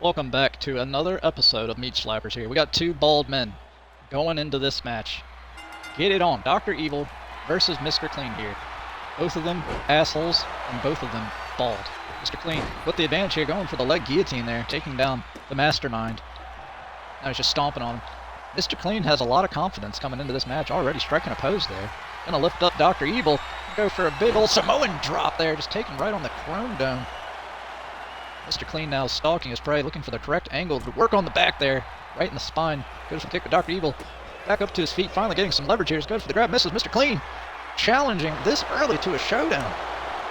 Welcome back to another episode of Meat Slappers here. We got two bald men going into this match. Get it on. Dr. Evil versus Mr. Clean here. Both of them assholes and both of them bald. Mr. Clean with the advantage here, going for the leg guillotine there, taking down the mastermind. Now he's just stomping on him. Mr. Clean has a lot of confidence coming into this match, already striking a pose there. Gonna lift up Dr. Evil, go for a big old Samoan drop there, just taking right on the chrome dome. Mr. Clean now stalking his prey, looking for the correct angle to work on the back there, right in the spine. Goes for the kick with Dr. Evil. Back up to his feet, finally getting some leverage here. Goes for the grab, misses. Mr. Clean challenging this early to a showdown.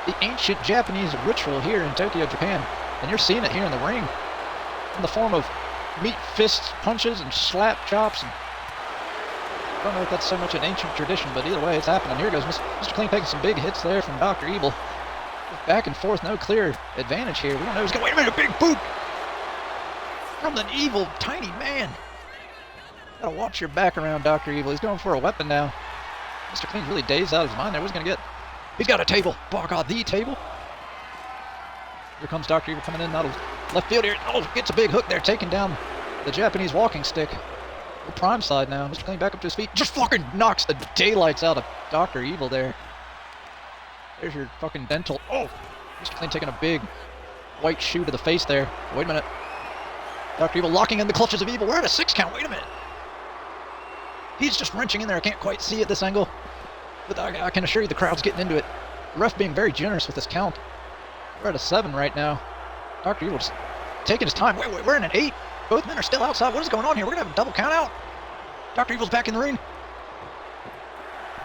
The ancient Japanese ritual here in Tokyo, Japan. And you're seeing it here in the ring in the form of meat fists, punches, and slap chops. And I don't know if that's so much an ancient tradition, but either way, it's happening. Here goes Mr. Clean taking some big hits there from Dr. Evil. Back and forth, no clear advantage here. We don't know who's going to... Wait a minute, a big boot from the evil, tiny man. Gotta watch your back around, Dr. Evil. He's going for a weapon now. Mr. Clean's really dazed out of his mind there. What's he going to get? He's got a table. Oh, God, the table. Here comes Dr. Evil coming in out of left field here. Oh, gets a big hook there, taking down the Japanese walking stick. The prime side now. Mr. Clean back up to his feet. Just fucking knocks the daylights out of Dr. Evil there. There's your fucking dental. Oh! Mr. Clean taking a big white shoe to the face there. Wait a minute. Dr. Evil locking in the clutches of Evil. We're at a 6 count. Wait a minute. He's just wrenching in there. I can't quite see at this angle. But I can assure you the crowd's getting into it. The ref being very generous with this count. We're at a 7 right now. Dr. Evil just taking his time. Wait, we're in an 8. Both men are still outside. What is going on here? We're going to have a double count out. Dr. Evil's back in the ring.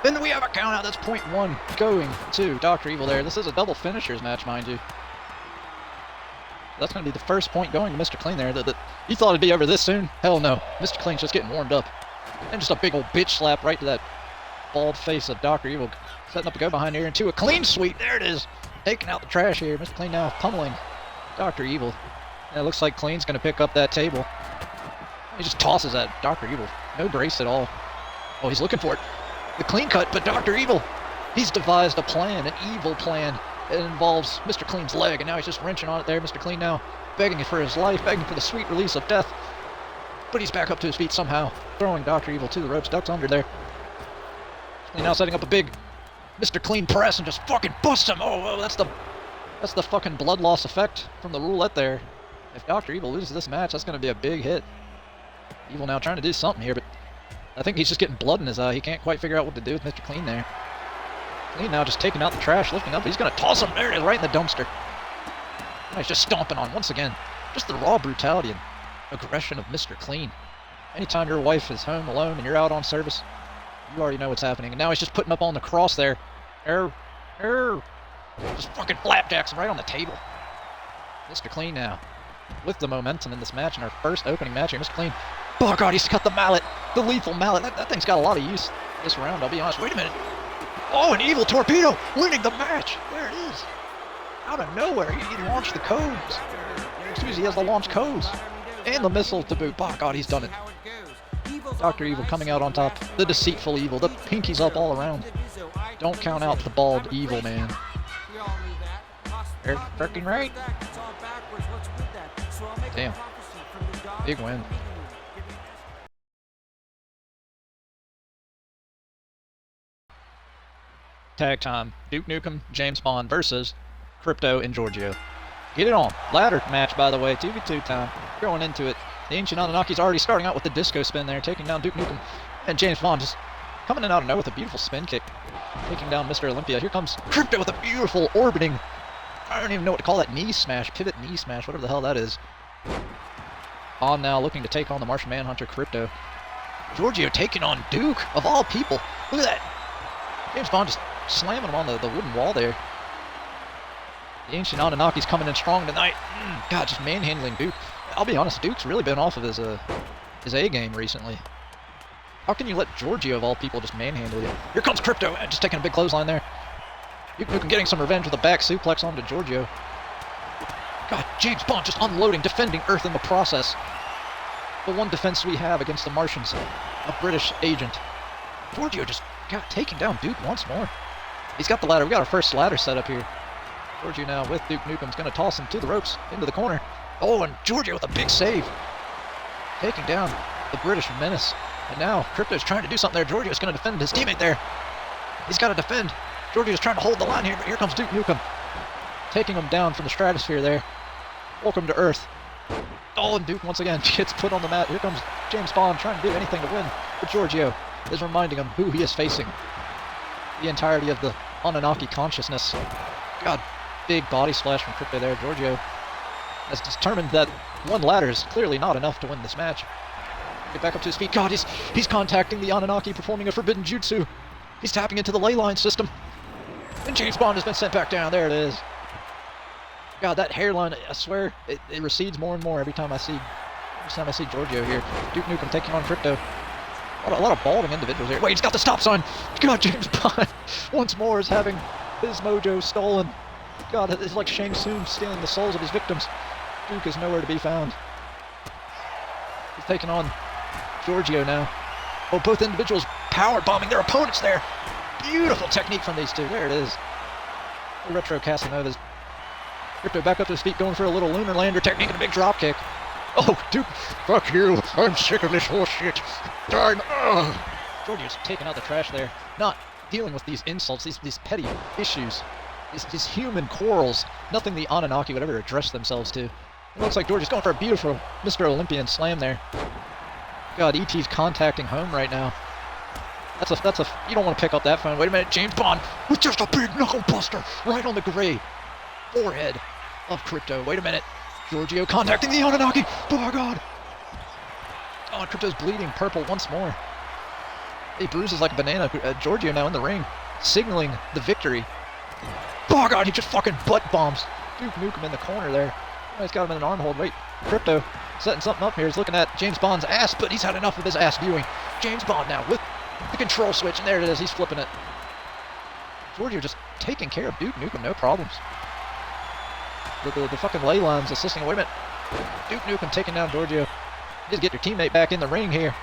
Then we have a count out. That's .1 going to Dr. Evil there. This is a double finishers match, mind you. That's going to be the first point going to Mr. Clean there. You thought it'd be over this soon? Hell no. Mr. Clean's just getting warmed up. And just a big old bitch slap right to that bald face of Dr. Evil. Setting up a go behind here into a clean sweep. There it is. Taking out the trash here. Mr. Clean now pummeling Dr. Evil. And it looks like Clean's going to pick up that table. He just tosses that Dr. Evil. No grace at all. Oh, he's looking for it. The clean cut, but Dr. Evil, he's devised a plan, an evil plan. It involves Mr. Clean's leg, and now he's just wrenching on it there. Mr. Clean now begging for his life, begging for the sweet release of death. But he's back up to his feet somehow, throwing Dr. Evil to the ropes, ducks under there. Clean now setting up a big Mr. Clean press and just fucking busts him. Oh, that's the fucking blood loss effect from the roulette there. If Dr. Evil loses this match, that's going to be a big hit. Evil now trying to do something here, but I think he's just getting blood in his eye. He can't quite figure out what to do with Mr. Clean there. Clean now just taking out the trash, lifting up. He's going to toss him. There it is, right in the dumpster. Now he's just stomping on, once again, just the raw brutality and aggression of Mr. Clean. Anytime your wife is home alone and you're out on service, you already know what's happening. And now he's just putting up on the cross there. Just fucking flapjacks him right on the table. Mr. Clean now with the momentum in this match, in our first opening match here. Mr. Clean. Oh, God, he's cut the mallet. The lethal mallet. That thing's got a lot of use this round, I'll be honest. Wait a minute. Oh, an evil torpedo winning the match. There it is. Out of nowhere, he launched the codes. Excuse me, he has the launch codes. And the missile to boot. Oh, God, he's done it. Dr. Evil coming out on top. The deceitful Evil. The pinkies up all around. Don't count out the bald Evil man. They're freaking right. Damn. Big win. Tag time. Duke Nukem, James Bond versus Crypto and Giorgio. Get it on. Ladder match, by the way. 2v2 time. Going into it. The Ancient Anunnaki's already starting out with the disco spin there, taking down Duke Nukem. And James Bond just coming in out of nowhere with a beautiful spin kick, taking down Mr. Olympia. Here comes Crypto with a beautiful orbiting, I don't even know what to call that, knee smash, pivot knee smash, whatever the hell that is. Bond now looking to take on the Martian Manhunter, Crypto. Giorgio taking on Duke, of all people. Look at that. James Bond just slamming him on the wooden wall there. The Ancient Anunnaki's coming in strong tonight. God, just manhandling Duke. I'll be honest, Duke's really been off of his A game recently. How can you let Giorgio, of all people, just manhandle you? Here comes Crypto, just taking a big clothesline there. Duke Nukem getting some revenge with a back suplex onto Giorgio. God, James Bond just unloading, defending Earth in the process. The one defense we have against the Martians, a British agent. Giorgio just got taken down Duke once more. He's got the ladder. We got our first ladder set up here. Giorgio now with Duke Nukem's going to toss him to the ropes, into the corner. Oh, and Giorgio with a big save. Taking down the British menace. And now Crypto's trying to do something there. Giorgio's going to defend his teammate there. He's got to defend. Giorgio's trying to hold the line here, but here comes Duke Nukem. Taking him down from the stratosphere there. Welcome to Earth. Oh, and Duke once again gets put on the mat. Here comes James Bond trying to do anything to win. But Giorgio is reminding him who he is facing. The entirety of the Anunnaki consciousness. God, big body splash from Crypto there. Giorgio has determined that one ladder is clearly not enough to win this match. Get back up to his feet. God, he's contacting the Anunnaki, performing a forbidden jutsu. He's tapping into the ley line system. And James Bond has been sent back down. There it is. God, that hairline, I swear, it recedes more and more every time I see Giorgio here. Duke Nukem taking on Crypto. A lot of balding individuals here. Wait, he's got the stop sign. God, James Bond once more is having his mojo stolen. God, it's like Shang Tsung stealing the souls of his victims. Duke is nowhere to be found. He's taking on Giorgio now. Oh, both individuals power bombing their opponents there. Beautiful technique from these two. There it is. The retro Casanova's. Crypto back up to his feet, going for a little lunar lander technique and a big drop kick. Oh, Duke, fuck you. I'm sick of this horse shit. Giorgio's taking out the trash there. Not dealing with these insults, these petty issues. These human quarrels. Nothing the Anunnaki would ever address themselves to. It looks like Giorgio's going for a beautiful Mr. Olympian slam there. God, E.T.'s contacting home right now. That's a, you don't want to pick up that phone. Wait a minute, James Bond with just a big knuckle buster right on the gray forehead of Crypto. Wait a minute. Giorgio contacting the Anunnaki. Oh my God. Oh, Crypto's bleeding purple once more. He bruises like a banana. Giorgio now in the ring, signaling the victory. Oh God, he just fucking butt bombs Duke Nukem in the corner there. Oh, he's got him in an arm hold. Wait, Crypto setting something up here. He's looking at James Bond's ass, but he's had enough of his ass viewing. James Bond now with the control switch, and there it is. He's flipping it. Giorgio just taking care of Duke Nukem, no problems. The fucking ley lines assisting. Wait a minute. Duke Nukem taking down Giorgio. You just get your teammate back in the ring here.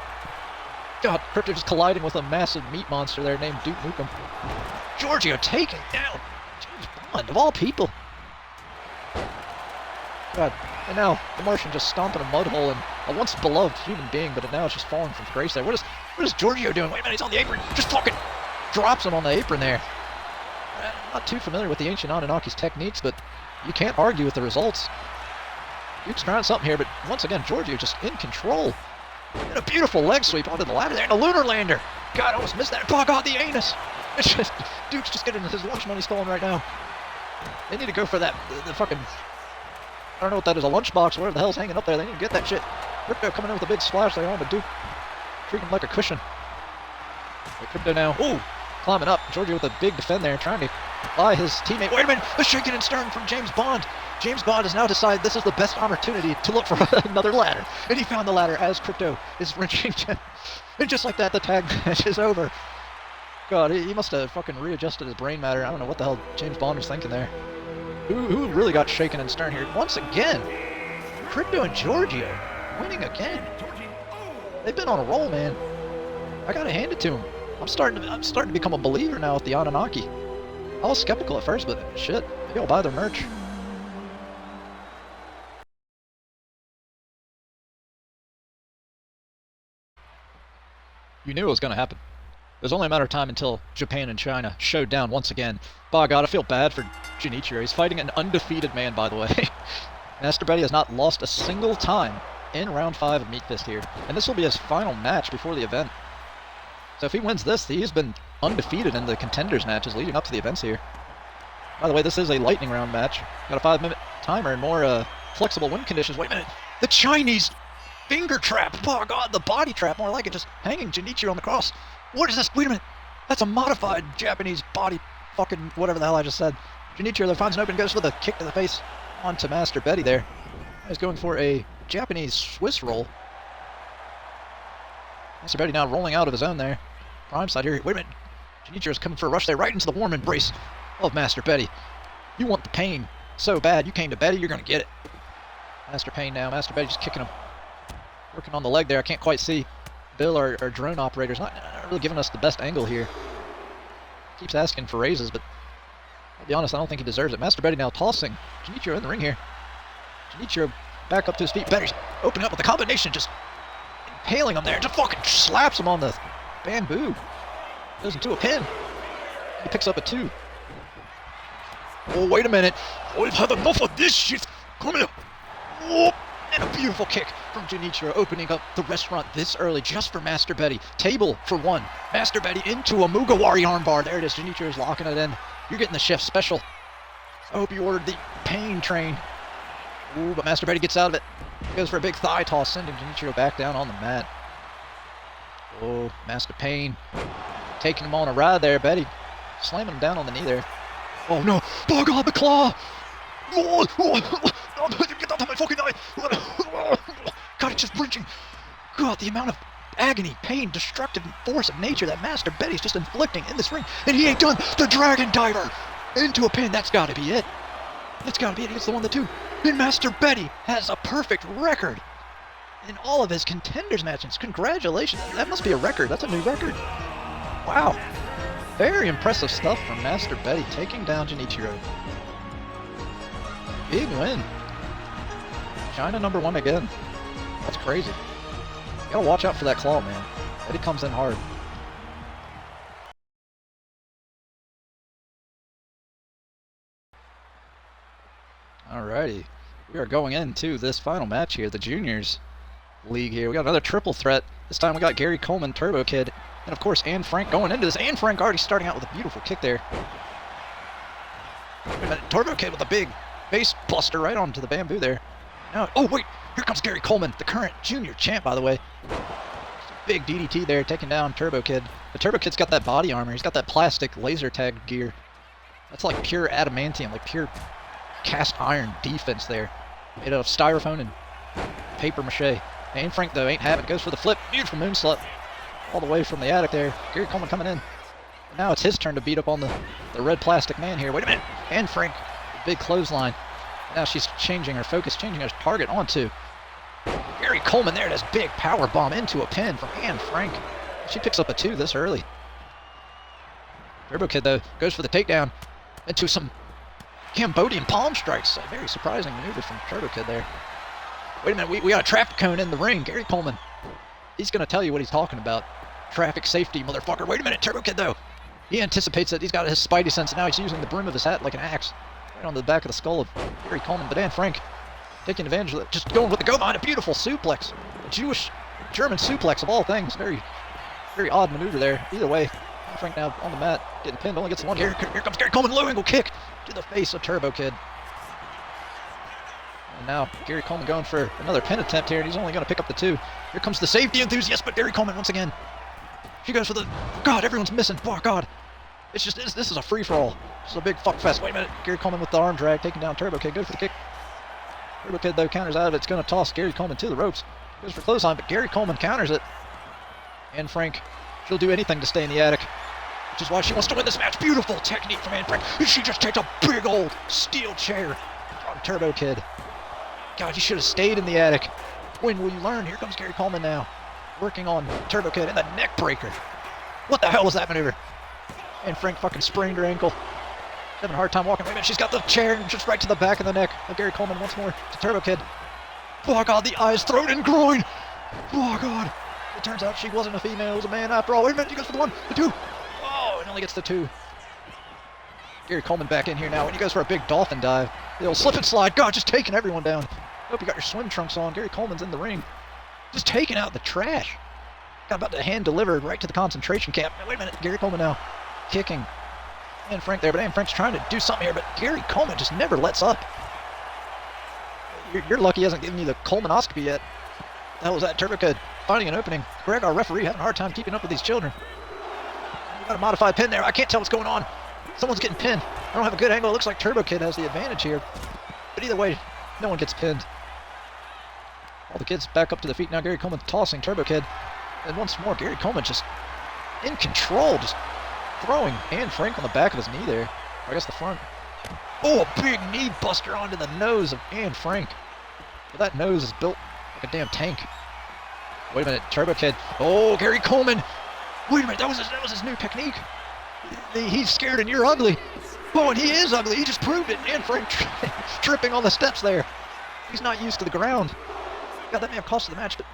God, Crypto just colliding with a massive meat monster there named Duke Nukem. Giorgio taking down James Bond, of all people. God, and now the Martian just stomping a mud hole in a once beloved human being, but now it's just falling from grace there. What is Giorgio doing? Wait a minute, he's on the apron. Just fucking drops him on the apron there. I'm not too familiar with the ancient Anunnaki's techniques, but you can't argue with the results. Duke's trying something here, but once again, Giorgio just in control. And a beautiful leg sweep onto the ladder there, and a lunar lander. God, I almost missed that. Oh God, the anus. It's just, Duke's just getting his lunch money stolen right now. They need to go for that, the fucking, I don't know what that is, a lunchbox, whatever the hell's hanging up there. They need to get that shit. Crypto coming in with a big splash there on, but Duke treating him like a cushion. But Crypto now, ooh, climbing up. Giorgio with a big defend there, trying to buy his teammate. Wait a minute, a shaking and stirring from James Bond. James Bond has now decided this is the best opportunity to look for another ladder. And he found the ladder as Crypto is wrenching him. And just like that, the tag match is over. God, he must have fucking readjusted his brain matter. I don't know what the hell James Bond was thinking there. Who really got shaken and stirred here? Once again, Crypto and Giorgio winning again. They've been on a roll, man. I gotta hand it to them. I'm starting to become a believer now with the Anunnaki. I was skeptical at first, but shit, maybe I'll buy their merch. You knew it was going to happen. It was only a matter of time until Japan and China showed down once again. By God, I feel bad for Junichiro. He's fighting an undefeated man, by the way. Master Betty has not lost a single time in round 5 of Meat Fist here. And this will be his final match before the event. So if he wins this, he's been undefeated in the contenders matches leading up to the events here. By the way, this is a lightning round match. Got a 5-minute timer and more flexible win conditions. Wait a minute. The Chinese finger trap. Oh God, the body trap, more like it, just hanging Junichiro on the cross. What is this? Wait a minute. That's a modified Japanese body fucking whatever the hell I just said. Junichiro there finds an open, goes with a kick to the face onto Master Betty there. He's going for a Japanese Swiss roll. Master Betty now rolling out of his own there. Prime side here. Wait a minute. Junichiro's coming for a rush there, right into the warm embrace of Master Betty. You want the pain so bad. You came to Betty, you're going to get it. Master Pain now. Master Betty just kicking him. Working on the leg there. I can't quite see. Bill, our drone operator's not really giving us the best angle here. Keeps asking for raises, but I'll be honest, I don't think he deserves it. Master Betty now tossing Junichiro in the ring here. Junichiro back up to his feet. Betty's opening up with a combination, just impaling him there. Just fucking slaps him on the bamboo. Goes into a pin. He picks up a 2. Oh, wait a minute. I've had enough of this shit. Come here. Oh, and a beautiful kick from Genichiro, opening up the restaurant this early just for Master Betty. Table for 1. Master Betty into a Mugawari armbar. There it is. Genichiro's locking it in. You're getting the chef's special. I hope you ordered the pain train. Ooh, but Master Betty gets out of it. Goes for a big thigh toss, sending Genichiro back down on the mat. Oh, Master Pain taking him on a ride there. Betty slamming him down on the knee there. Oh no! Oh god, the claw! Oh, get out of my fucking eye! God, it's just wrenching. God, the amount of agony, pain, destructive force of nature that Master Betty's just inflicting in this ring, and he ain't done. The Dragon Diver into a pin. That's got to be it. That's got to be it. He gets the 1, the 2. And Master Betty has a perfect record in all of his contenders matches. Congratulations. That must be a record. That's a new record. Wow. Very impressive stuff from Master Betty, taking down Genichiro. Big win. China #1 again. That's crazy. You gotta watch out for that claw, man. Betty comes in hard. Alrighty. We are going into this final match here, the Juniors League here. We got another triple threat. This time we got Gary Coleman, Turbo Kid, and of course Anne Frank going into this. Anne Frank already starting out with a beautiful kick there. Wait a minute, Turbo Kid with a big face buster right onto the bamboo there. Now, oh wait, here comes Gary Coleman, the current junior champ, by the way. Big DDT there, taking down Turbo Kid. The Turbo Kid's got that body armor. He's got that plastic laser tag gear. That's like pure adamantium, like pure cast iron defense there. Made out of styrofoam and paper mache. Anne Frank, though, ain't having it. Goes for the flip. Beautiful moonsault all the way from the attic there. Gary Coleman coming in. And now it's his turn to beat up on the red plastic man here. Wait a minute. Anne Frank, big clothesline. Now she's changing her focus, changing her target onto Gary Coleman there. This big power bomb into a pin from Anne Frank. She picks up a 2 this early. Turbo Kid, though, goes for the takedown into some Cambodian palm strikes. A very surprising maneuver from Turbo Kid there. Wait a minute, we got a traffic cone in the ring. Gary Coleman, he's going to tell you what he's talking about. Traffic safety, motherfucker. Wait a minute, Turbo Kid, though. He anticipates it. He's got his spidey sense. Now he's using the brim of his hat like an axe. Right on the back of the skull of Gary Coleman. But Anne Frank taking advantage of it. Just going with the go behind. A beautiful suplex. A Jewish German suplex of all things. Very, very odd maneuver there. Either way, Anne Frank now on the mat. Getting pinned. Only gets the 1 here. Here comes Gary Coleman. Low angle kick to the face of Turbo Kid. And now Gary Coleman going for another pin attempt here, and he's only going to pick up the 2. Here comes the safety enthusiast, but Gary Coleman once again. She goes for the... God, everyone's missing. Oh, God. It's just... This is a free-for-all. This is a big fuck fest. Wait a minute. Gary Coleman with the arm drag, taking down Turbo Kid. Goes for the kick. Turbo Kid, though, counters out of it. It's going to toss Gary Coleman to the ropes. Goes for clothesline, but Gary Coleman counters it. Anne Frank, she'll do anything to stay in the attic, which is why she wants to win this match. Beautiful technique from Anne Frank. And she just takes a big old steel chair from Turbo Kid. God, you should have stayed in the attic. When will you learn? Here comes Gary Coleman now, working on Turbo Kid and the neck breaker. What the hell was that maneuver? Anne Frank fucking sprained her ankle. Having a hard time walking. Wait a minute, she's got the chair just right to the back of the neck of Gary Coleman once more to Turbo Kid. Oh God, the eyes, throat, and groin. Oh God. It turns out she wasn't a female, it was a man after all. Wait a minute, he goes for the 1, the 2. Oh, and only gets the 2. Gary Coleman back in here now, and he goes for a big dolphin dive. The old slip and slide. God, just taking everyone down. Hope you got your swim trunks on. Gary Coleman's in the ring. Just taking out the trash. Got about to hand delivered right to the concentration camp. Wait a minute, Gary Coleman now kicking Anne Frank there, but Anne Frank's trying to do something here, but Gary Coleman just never lets up. You're lucky he hasn't given you the colonoscopy yet. The hell was that? Turbo Kid finding an opening. Greg, our referee, having a hard time keeping up with these children. We got a modified pin there. I can't tell what's going on. Someone's getting pinned. I don't have a good angle. It looks like Turbo Kid has the advantage here. But either way, no one gets pinned. All the kids back up to the feet now. Gary Coleman tossing Turbo Kid. And once more, Gary Coleman just in control, just throwing Anne Frank on the back of his knee there. Or I guess the front. Oh, a big knee buster onto the nose of Anne Frank. Well, that nose is built like a damn tank. Wait a minute, Turbo Kid. Oh, Gary Coleman. Wait a minute, that was his new technique. He's scared and you're ugly. Oh, and he is ugly. He just proved it. Anne Frank tripping on the steps there. She's not used to the ground. God, that may have cost her the match, but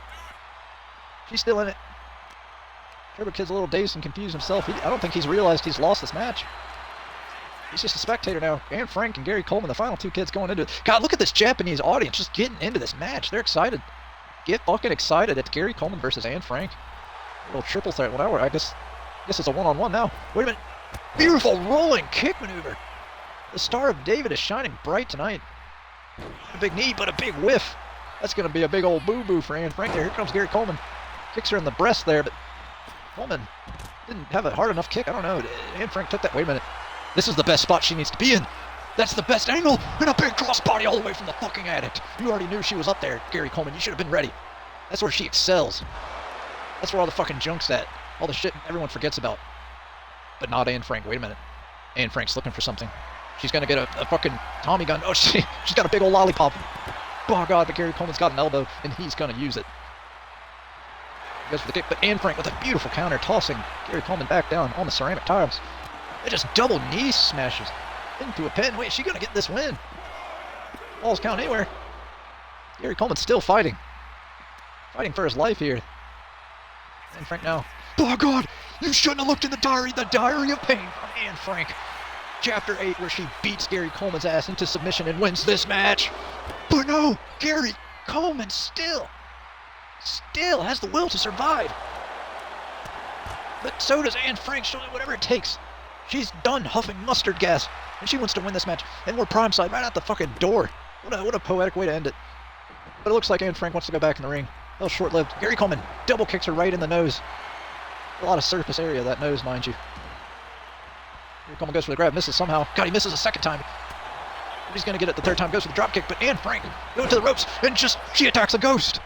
she's still in it. Turbo Kid's a little dazed and confused himself. I don't think he's realized he's lost this match. He's just a spectator now. Anne Frank and Gary Coleman, the final two kids going into it. God, look at this Japanese audience just getting into this match. They're excited. Get fucking excited. It's Gary Coleman versus Anne Frank. A little triple threat. Whatever. I guess it's a one-on-one now. Wait a minute. Beautiful rolling kick maneuver. The Star of David is shining bright tonight. A big knee, but a big whiff. That's going to be a big old boo-boo for Anne Frank there. Here comes Gary Coleman. Kicks her in the breast there, but Coleman didn't have a hard enough kick. I don't know. Anne Frank took that. Wait a minute. This is the best spot she needs to be in. That's the best angle. And a big crossbody all the way from the fucking addict. You already knew she was up there, Gary Coleman. You should have been ready. That's where she excels. That's where all the fucking junk's at. All the shit everyone forgets about. But not Anne Frank. Wait a minute. Anne Frank's looking for something. She's going to get a fucking Tommy gun. Oh, she's got a big old lollipop. Oh, God, but Gary Coleman's got an elbow, and he's going to use it. He goes for the kick, but Anne Frank with a beautiful counter, tossing Gary Coleman back down on the ceramic tiles. They just double knee smashes into a pin. Wait, is she going to get this win? Balls count anywhere. Gary Coleman's still fighting. Fighting for his life here. Anne Frank now. Oh, God, you shouldn't have looked in the diary of pain from Anne Frank. Chapter 8, where she beats Gary Coleman's ass into submission and wins this match. But no, Gary Coleman still has the will to survive. But so does Anne Frank, showing whatever it takes. She's done huffing mustard gas, and she wants to win this match. And we're prime side right out the fucking door. What a poetic way to end it. But it looks like Anne Frank wants to go back in the ring. A little short-lived. Gary Coleman double kicks her right in the nose. A lot of surface area, that nose, mind you. Gary Coleman goes for the grab, misses somehow. God, he misses a second time. But he's going to get it the third time, goes for the drop kick, but Anne Frank going to the ropes, and she attacks a ghost.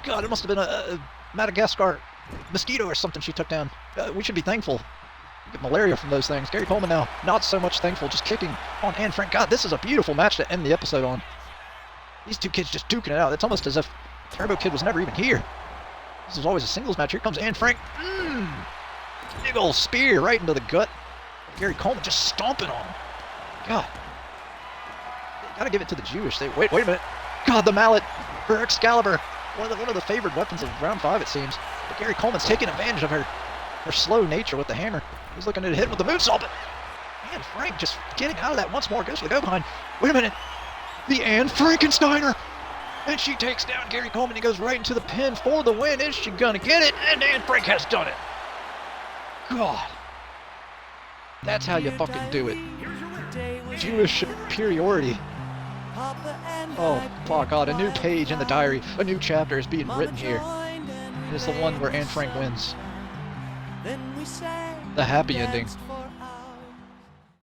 God, it must have been a Madagascar mosquito or something she took down. We should be thankful. You get malaria from those things. Gary Coleman now, not so much thankful, just kicking on Anne Frank. God, this is a beautiful match to end the episode on. These two kids just duking it out. It's almost as if Turbo Kid was never even here. This was always a singles match. Here comes Anne Frank. Big old spear right into the gut. Gary Coleman just stomping on him. God. Gotta give it to the Jewish. Wait a minute. God, the mallet. Her Excalibur. One of the favored weapons of round 5, it seems. But Gary Coleman's taking advantage of her slow nature with the hammer. He's looking to hit with the moonsault, but Anne Frank just getting out of that once more. Goes for the go behind. Wait a minute. The Anne Frankensteiner. And she takes down Gary Coleman. He goes right into the pin for the win. Is she gonna get it? And Anne Frank has done it. God. That's how you fucking do it. Jewish superiority. Oh, God, a new page in the diary, a new chapter is being written here. It's the one where Anne Frank wins. The happy ending.